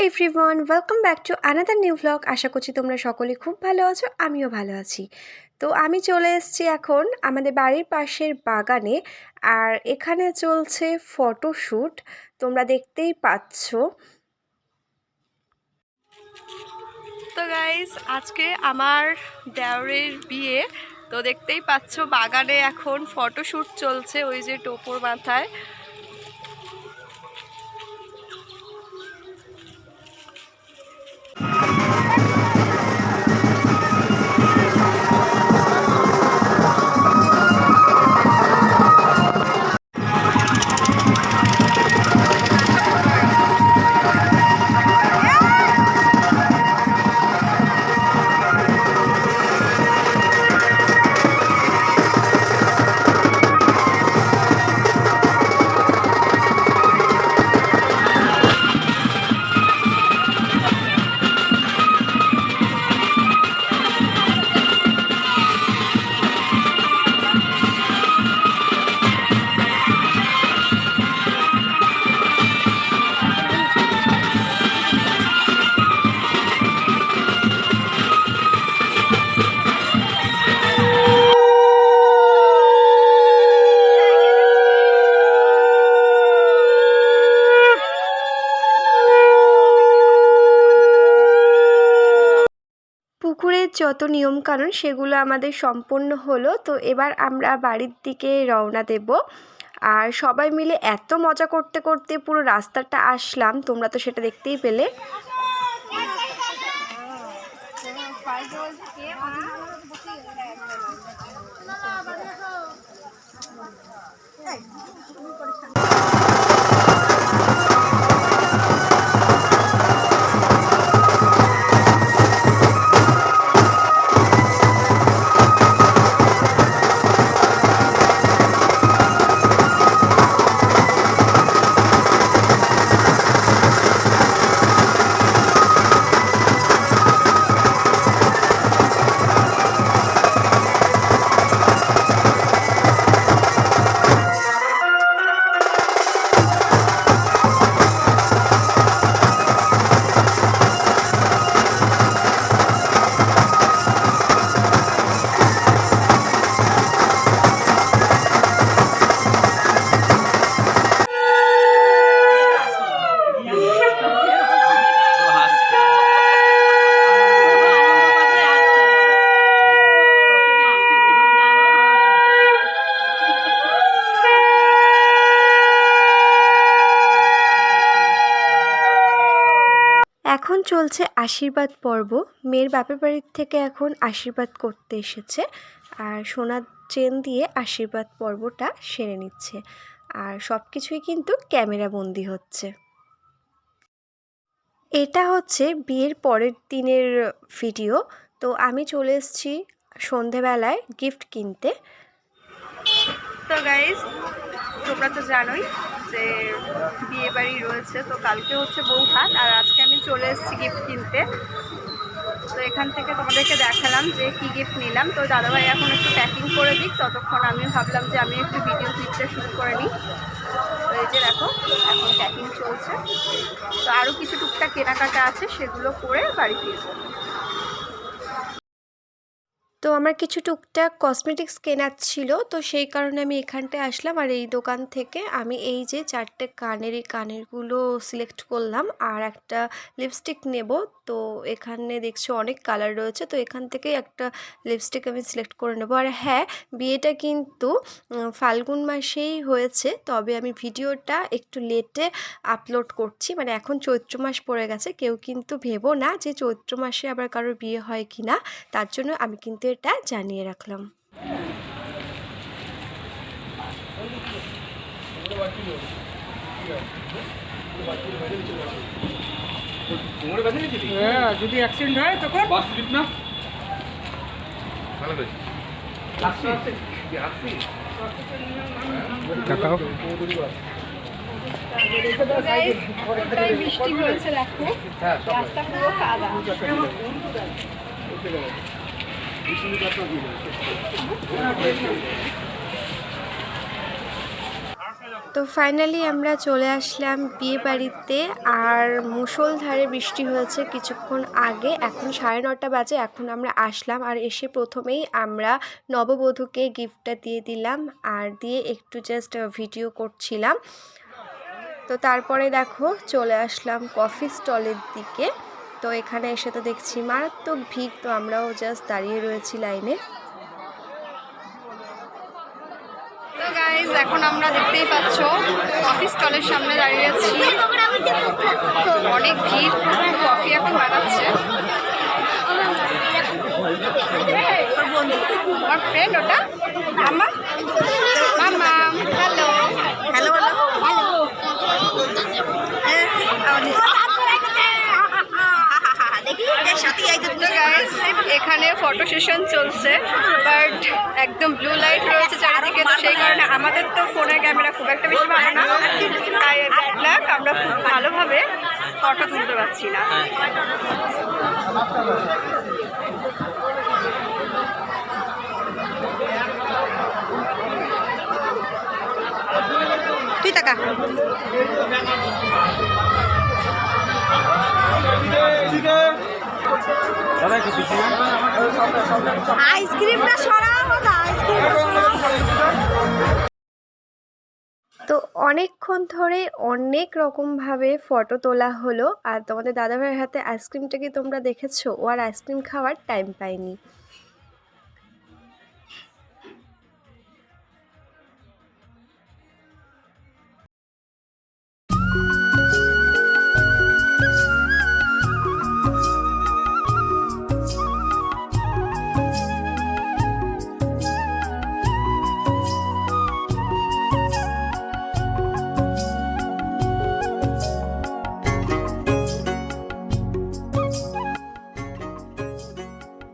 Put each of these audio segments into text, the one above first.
Everyone, welcome back to another new vlog. আশা করছি তোমরা সকলে খুব ভালো আছো, আমিও ভালো আছি। তো আমি চলে এসেছি এখন আমাদের বাড়ির পাশের বাগানে, আর এখানে চলছে ফটোশ্যুট, তোমরা দেখতেই পাচ্ছ। তো গাইস, আজকে আমার দেওরের বিয়ে, তো দেখতেই পাচ্ছ বাগানে এখন ফটোশ্যুট চলছে, ওই যে টোপর মাথায়। পুকুরের যত নিয়মকানুন সেগুলো আমাদের সম্পন্ন হলো। তো এবার আমরা বাড়ির দিকে রওনা দেব। আর সবাই মিলে এত মজা করতে করতে পুরো রাস্তাটা আসলাম, তোমরা তো সেটা দেখতেই পেলে। এখন চলছে আশীর্বাদ পর্ব। মেয়ের বাপের বাড়ির থেকে এখন আশীর্বাদ করতে এসেছে, আর সোনার চেন দিয়ে আশীর্বাদ পর্বটা সেরে নিচ্ছে। আর সব কিছুই কিন্তু ক্যামেরা বন্দি হচ্ছে। এটা হচ্ছে বিয়ের পরের দিনের ভিডিও। তো আমি চলে এসেছি সন্ধেবেলায় গিফট কিনতে। তো গাইজ, তোমরা তো জানোই যে বিয়ে বাড়ি রয়েছে, তো কালকে হচ্ছে বৌভাত, আর আজকে আমি চলে এসেছি গিফট কিনতে। তো এখান থেকে তোমাদেরকে দেখালাম যে কি গিফট নিলাম। তো দাদাভাই এখন একটু প্যাকিং করে দিক, ততক্ষণ আমি ভাবলাম যে আমি একটু ভিডিও ক্লিপটা শুরু করে নিই। তো এই যে দেখো, এখন প্যাকিং চলছে। তো আরও কিছু টুকটাক কেনাকাটা আছে, সেগুলো করে বাড়ি ফিরবো। তো আমার কিছু টুকটাক কসমেটিক্স কেনার ছিল, তো সেই কারণে আমি এখানটায় আসলাম। আর এই দোকান থেকে আমি এই যে 4টে কানেরগুলো সিলেক্ট করলাম, আর একটা লিপস্টিক নেব। তো এখানে দেখছো অনেক কালার রয়েছে, তো এখান থেকে একটা লিপস্টিক আমি সিলেক্ট করে নেব। আর হ্যাঁ, বিয়েটা কিন্তু ফাল্গুন মাসেই হয়েছে, তবে আমি ভিডিওটা একটু লেটে আপলোড করছি। মানে এখন চৈত্র মাস পড়ে গেছে, কেউ কিন্তু ভেবো না যে চৈত্র মাসে আবার কারোর বিয়ে হয় কি না, তার জন্য আমি কিন্তু এটা জানিয়ে রাখলাম। যদি অ্যাক্সিডেন্ট হয় তখন না বৃষ্টি হয়েছে, দেখো রাস্তা পুরো কাদা। তো ফাইনালি আমরা চলে আসলাম বিয়ে বাড়িতে। আর মুষলধারে বৃষ্টি হয়েছে কিছুক্ষণ আগে, এখন 9:30 বাজে। এখন আমরা আসলাম, আর এসে প্রথমেই আমরা নববধূকে গিফটটা দিয়ে দিলাম, আর দিয়ে একটু জাস্ট ভিডিও করছিলাম। তো তারপরে দেখো চলে আসলাম কফি স্টলের দিকে। তো এখানে এসে তো দেখছি মারাত্মক ভিড়, তো আমরাও জাস্ট দাঁড়িয়ে রয়েছি লাইনে। তো গাইজ এখন আমরা দেখতেই পাচ্ছ কফি স্টলের সামনে দাঁড়িয়ে আছি। তো অনেক ভিড়, কফি এখন বানাচ্ছে আমার ফ্রেন্ড, ওটা মামা। মামা হ্যালো হ্যালো এখানে ফটো সেশন চলছে, বাট একদম ব্লু লাইট রয়েছে চারিদিকে, তো সেই কারণে আমাদের তো ফোনের ক্যামেরা খুব একটা বেশি ভালো না, তাই ব্যাড আমরা খুব ভালোভাবে ফটো তুলতে পারছি না। তুই টাকা আইসক্রিমটা সরাও না, তো অনেকক্ষণ ধরে অনেক রকমভাবে ফটো তোলা হলো। আর তোমাদের দাদাভাইয়ের হাতে আইসক্রিমটা কি তোমরা দেখেছো? ও আর আইসক্রিম খাওয়ার টাইম পায়নি।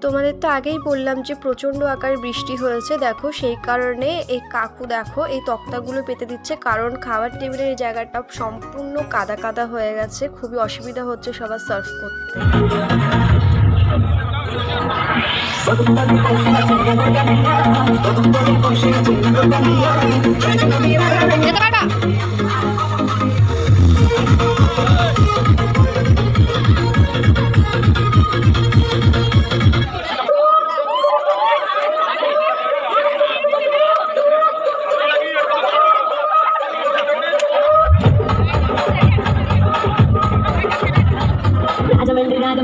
তোমাদের তো আগেই বললাম যে প্রচণ্ড আকারে বৃষ্টি হয়েছে, দেখো সেই কারণে এই কাকু দেখো এই তক্তাগুলো পেতে দিচ্ছে, কারণ খাবার টেবিলের এই জায়গাটা সম্পূর্ণ কাদা কাদা হয়ে গেছে, খুবই অসুবিধা হচ্ছে সবার সার্ভ করতে। যেতে পারবা?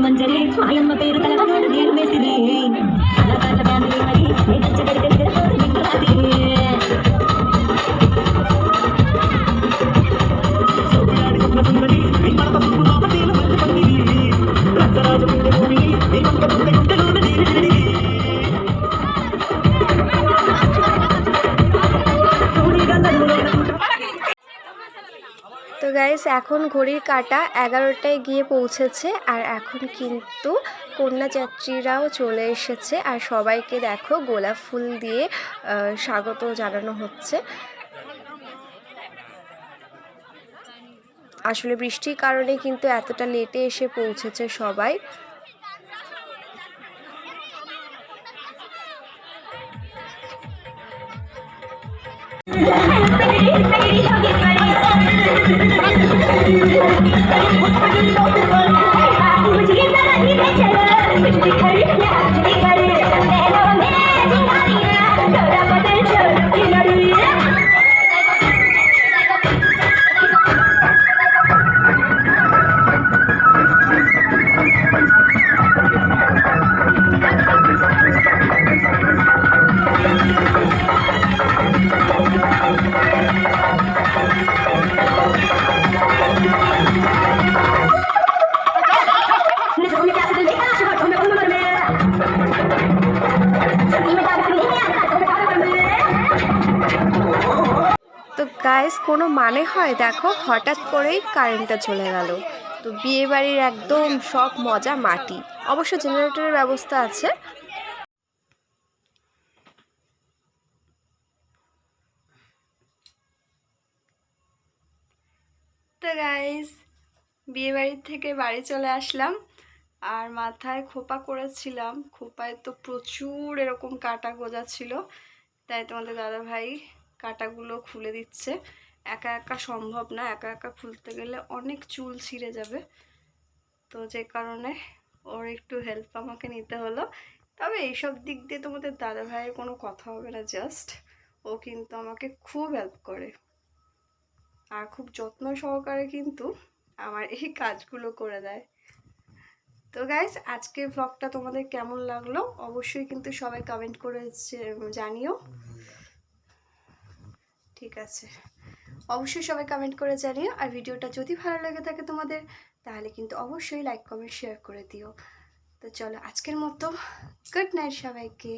మంజరి ఆయమ్మ పేరు తలవనోడు గేరు వేసిది కళాకారుల ఫ్యామిలీ మరి గచ్చగడి దగ్గర పోరు దిక్కులాది సోదరాడి స్వప్న సుందరి విమాన సుప్పు లోపతీల మంచి పందిరి రచ్చరాజు పుణ్య భూమి విమంత గుండె గుండెలోన నీరి তো গাইস এখন ঘড়ির কাঁটা 11টায় গিয়ে পৌঁছেছে, আর এখন কিন্তু কন্যাযাত্রীরাও চলে এসেছে, আর সবাইকে দেখো গোলাপ ফুল দিয়ে স্বাগত জানানো হচ্ছে। আসলে বৃষ্টির কারণে কিন্তু এতটা লেটে এসে পৌঁছেছে সবাই। তো গাইস কোনো মানে হয়, দেখো হঠাৎ করেই কারেন্টটা চলে গেল। তো বিয়ে বাড়ির একদম সব মজা মাটি, অবশ্য জেনারেটরের ব্যবস্থা আছে। তো গাইস বিয়ে বাড়ির থেকে বাড়ি চলে আসলাম, আর মাথায় খোপা করেছিলাম, খোপায় তো প্রচুর এরকম কাটা গোজা ছিল, তাই তোমাদের দাদা ভাই কাটাগুলো খুলে দিচ্ছে। একা একা সম্ভব না, একা একা খুলতে গেলে অনেক চুল ছিঁড়ে যাবে। তো যে কারণে ওর একটু হেল্প আমাকে নিতে হলো। তবে এইসব দিক দিয়ে তোমাদের দাদা ভাইয়ের কোনো কথা হবে না, জাস্ট ও কিন্তু আমাকে খুব হেল্প করে আর খুব যত্ন সহকারে কিন্তু আমার এই কাজগুলো করে দেয়। তো গাইস, আজকের ব্লগটা তোমাদের কেমন লাগলো অবশ্যই কিন্তু সবাই কমেন্ট করে জানিও। ঠিক আছে, অবশ্যই সবাই কমেন্ট করে জানিও। আর ভিডিওটা যদি ভালো লেগে থাকে তোমাদের, তাহলে কিন্তু অবশ্যই লাইক কমেন্ট শেয়ার করে দিও। তো চলো আজকের মতো গুড নাইট সবাইকে।